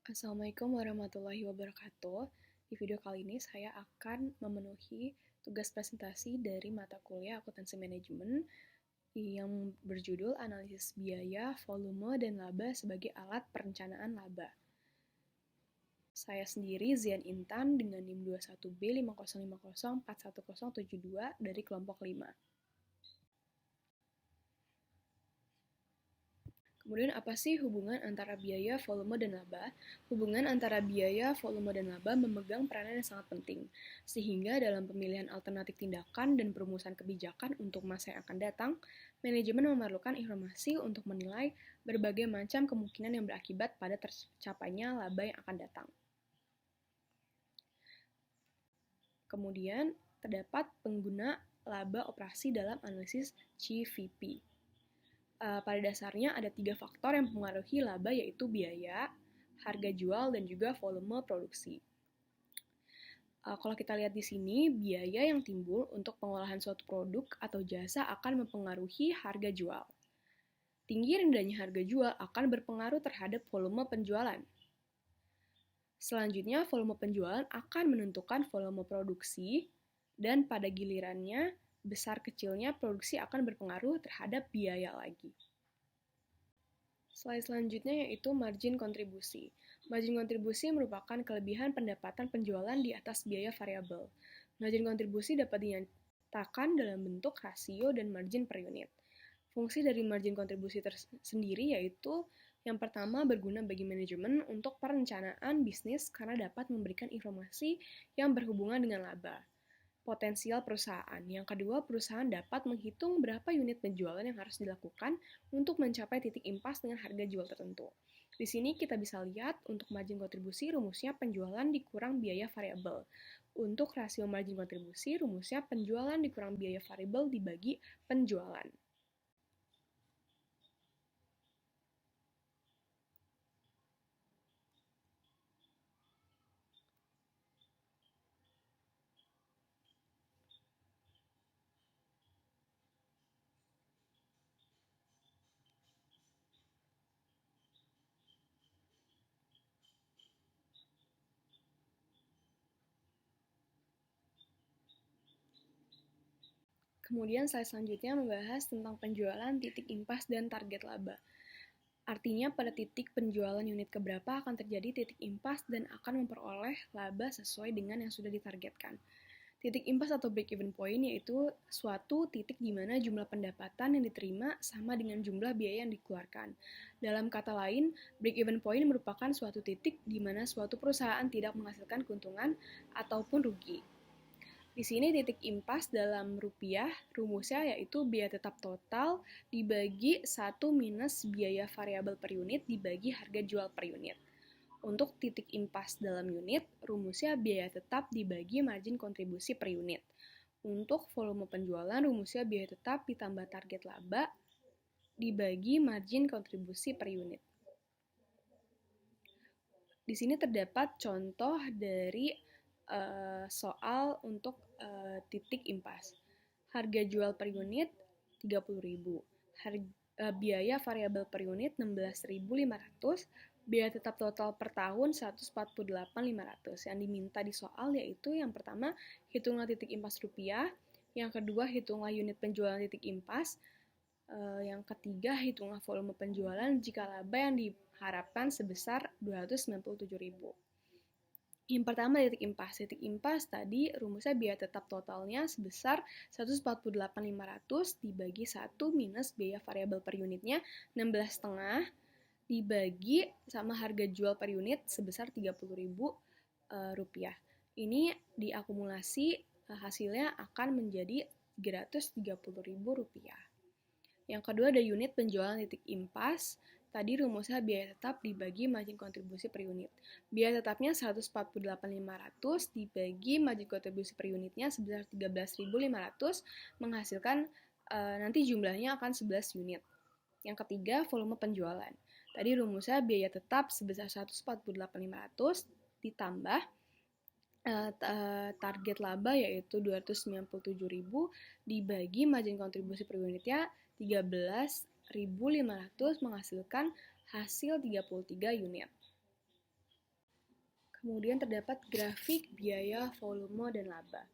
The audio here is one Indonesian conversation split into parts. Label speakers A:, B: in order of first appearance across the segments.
A: Assalamualaikum warahmatullahi wabarakatuh. Di video kali ini saya akan memenuhi tugas presentasi dari mata kuliah Akuntansi Manajemen yang berjudul Analisis Biaya, Volume, dan Laba sebagai Alat Perencanaan Laba. Saya sendiri Zian Intan dengan NIM 21B5050411072 dari kelompok 5. Kemudian apa sih hubungan antara biaya, volume, dan laba? Hubungan antara biaya, volume, dan laba memegang peranan yang sangat penting, sehingga dalam pemilihan alternatif tindakan dan perumusan kebijakan untuk masa yang akan datang, manajemen memerlukan informasi untuk menilai berbagai macam kemungkinan yang berakibat pada tercapainya laba yang akan datang. Kemudian, terdapat pengguna laba operasi dalam analisis GVP. Pada dasarnya ada 3 faktor yang mempengaruhi laba, yaitu biaya, harga jual, dan juga volume produksi. Kalau kita lihat di sini, biaya yang timbul untuk pengolahan suatu produk atau jasa akan mempengaruhi harga jual. Tinggi rendahnya harga jual akan berpengaruh terhadap volume penjualan. Selanjutnya, volume penjualan akan menentukan volume produksi, dan pada gilirannya, besar kecilnya produksi akan berpengaruh terhadap biaya lagi. Slide selanjutnya yaitu margin kontribusi. Margin kontribusi merupakan kelebihan pendapatan penjualan di atas biaya variabel. Margin kontribusi dapat dinyatakan dalam bentuk rasio dan margin per unit. Fungsi dari margin kontribusi tersendiri yaitu yang pertama berguna bagi manajemen untuk perencanaan bisnis karena dapat memberikan informasi yang berhubungan dengan laba potensial perusahaan. Yang kedua, perusahaan dapat menghitung berapa unit penjualan yang harus dilakukan untuk mencapai titik impas dengan harga jual tertentu. Di sini kita bisa lihat untuk margin kontribusi rumusnya penjualan dikurang biaya variabel. Untuk rasio margin kontribusi rumusnya penjualan dikurang biaya variabel dibagi penjualan. Kemudian slide selanjutnya membahas tentang penjualan, titik impas, dan target laba. Artinya pada titik penjualan unit keberapa akan terjadi titik impas dan akan memperoleh laba sesuai dengan yang sudah ditargetkan. Titik impas atau break-even point yaitu suatu titik di mana jumlah pendapatan yang diterima sama dengan jumlah biaya yang dikeluarkan. Dalam kata lain, break-even point merupakan suatu titik di mana suatu perusahaan tidak menghasilkan keuntungan ataupun rugi. Di sini titik impas dalam rupiah rumusnya yaitu biaya tetap total dibagi 1 minus biaya variabel per unit dibagi harga jual per unit. Untuk titik impas dalam unit, rumusnya biaya tetap dibagi margin kontribusi per unit. Untuk volume penjualan, rumusnya biaya tetap ditambah target laba dibagi margin kontribusi per unit. Di sini terdapat contoh dari soal untuk titik impas. Harga jual per unit 30.000. Biaya variabel per unit 16.500. Biaya tetap total per tahun 148.500. Yang diminta di soal yaitu yang pertama, hitunglah titik impas rupiah. Yang kedua, hitunglah unit penjualan titik impas. Yang ketiga, hitunglah volume penjualan jika laba yang diharapkan sebesar 297.000. Yang pertama, titik impas. Titik impas tadi rumusnya biaya tetap totalnya sebesar 148.500 dibagi 1 minus biaya variabel per unitnya 16,5 dibagi sama harga jual per unit sebesar 30.000 rupiah. Ini diakumulasi hasilnya akan menjadi 330.000 rupiah. Yang kedua ada unit penjualan titik impas. Tadi rumusnya biaya tetap dibagi margin kontribusi per unit. Biaya tetapnya 148.500 dibagi margin kontribusi per unitnya sebesar 13.500 menghasilkan nanti jumlahnya akan 11 unit. Yang ketiga, volume penjualan. Tadi rumusnya biaya tetap sebesar 148.500 ditambah target laba yaitu 297.000 dibagi margin kontribusi per unitnya 13.500 menghasilkan hasil 33 unit. Kemudian terdapat grafik biaya, volume, dan laba.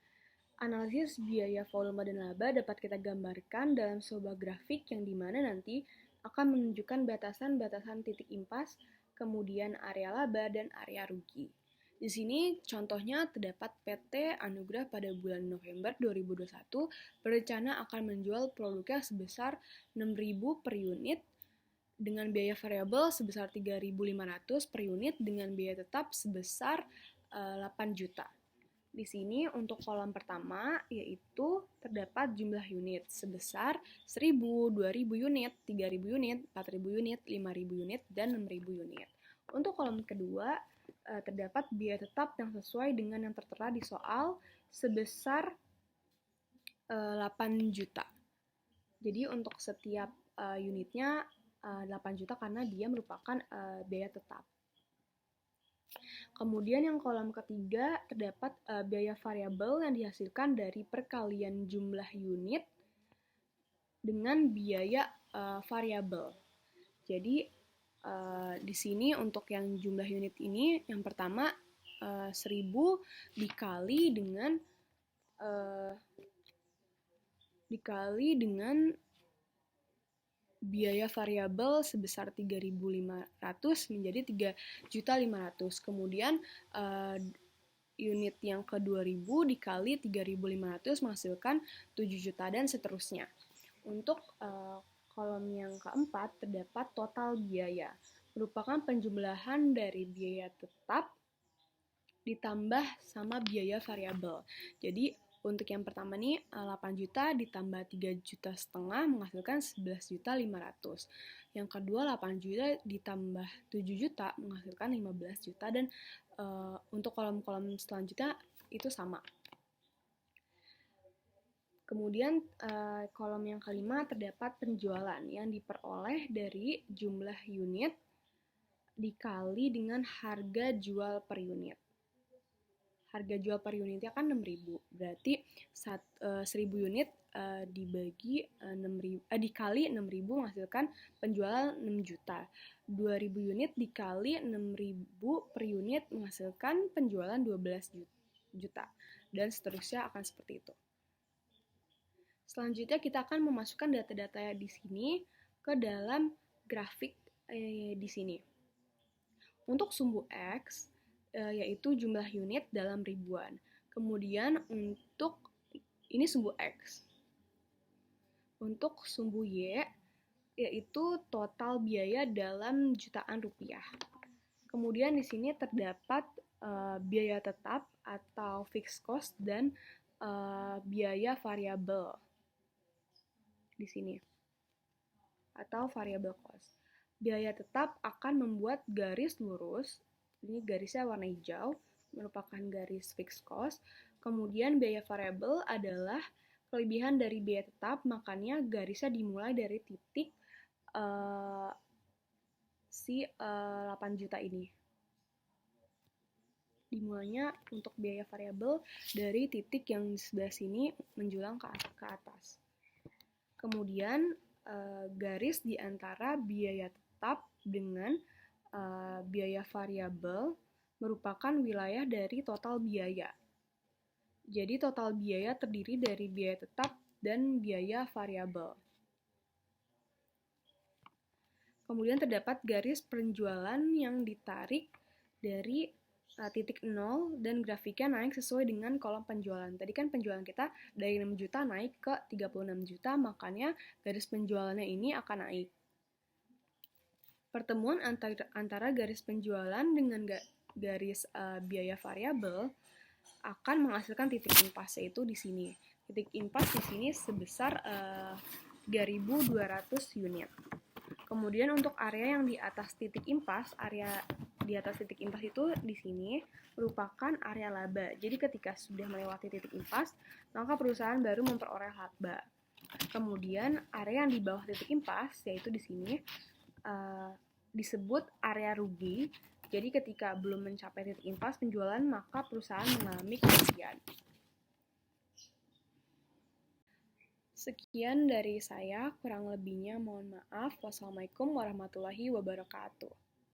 A: Analisis biaya, volume, dan laba dapat kita gambarkan dalam sebuah grafik yang dimana nanti akan menunjukkan batasan-batasan titik impas, kemudian area laba, dan area rugi. Di sini contohnya terdapat PT Anugrah pada bulan November 2021 berencana akan menjual produknya sebesar 6.000 per unit dengan biaya variabel sebesar 3.500 per unit dengan biaya tetap sebesar 8 juta. Di sini untuk kolom pertama yaitu terdapat jumlah unit sebesar 1.000, 2.000 unit, 3.000 unit, 4.000 unit, 5.000 unit, dan 6.000 unit. Untuk kolom kedua terdapat biaya tetap yang sesuai dengan yang tertera di soal sebesar 8 juta. Jadi untuk setiap unitnya 8 juta karena dia merupakan biaya tetap. Kemudian yang kolom ketiga terdapat biaya variabel yang dihasilkan dari perkalian jumlah unit dengan biaya variabel. Jadi di sini untuk yang jumlah unit ini yang pertama 1.000 dikali dengan biaya variabel sebesar 3.500 menjadi 3.500.000. Kemudian unit yang ke 2.000 dikali 3.500 menghasilkan 7 juta dan seterusnya. Untuk kolom yang keempat terdapat total biaya, merupakan penjumlahan dari biaya tetap ditambah sama biaya variabel. Jadi untuk yang pertama nih 8 juta ditambah 3,5 juta menghasilkan 11.500.000. Yang kedua 8 juta ditambah 7 juta menghasilkan 15 juta dan untuk kolom-kolom selanjutnya itu sama. Kemudian kolom yang kelima terdapat penjualan yang diperoleh dari jumlah unit dikali dengan harga jual per unit. Harga jual per unitnya kan 6.000, berarti 1.000 unit dikali 6.000 menghasilkan penjualan 6 juta. 2.000 unit dikali 6.000 per unit menghasilkan penjualan 12 juta. Dan seterusnya akan seperti itu. Selanjutnya kita akan memasukkan data-data di sini ke dalam grafik di sini. Untuk sumbu X yaitu jumlah unit dalam ribuan. Kemudian untuk ini sumbu X. Untuk sumbu Y yaitu total biaya dalam jutaan rupiah. Kemudian di sini terdapat biaya tetap atau fixed cost dan biaya variabel di sini atau variable cost. Biaya tetap akan membuat garis lurus, ini garisnya warna hijau, merupakan garis fixed cost. Kemudian biaya variabel adalah kelebihan dari biaya tetap, makanya garisnya dimulai dari titik 8 juta ini. Dimulainya untuk biaya variabel dari titik yang di sebelah sini menjulang ke atas. Kemudian garis di antara biaya tetap dengan biaya variabel merupakan wilayah dari total biaya. Jadi total biaya terdiri dari biaya tetap dan biaya variabel. Kemudian terdapat garis penjualan yang ditarik dari titik 0 dan grafiknya naik sesuai dengan kolom penjualan. Tadi kan penjualan kita dari 6 juta naik ke 36 juta, makanya garis penjualannya ini akan naik. Pertemuan antara garis penjualan dengan garis biaya variabel akan menghasilkan titik impas, yaitu di sini. Titik impas di sini sebesar 3.200 unit. Kemudian untuk area yang di atas titik impas, area di atas titik impas itu di sini merupakan area laba. Jadi ketika sudah melewati titik impas, maka perusahaan baru memperoleh laba. Kemudian area yang di bawah titik impas, yaitu di sini disebut area rugi. Jadi ketika belum mencapai titik impas penjualan, maka perusahaan mengalami kerugian. Sekian dari saya, kurang lebihnya mohon maaf. Wassalamualaikum warahmatullahi wabarakatuh.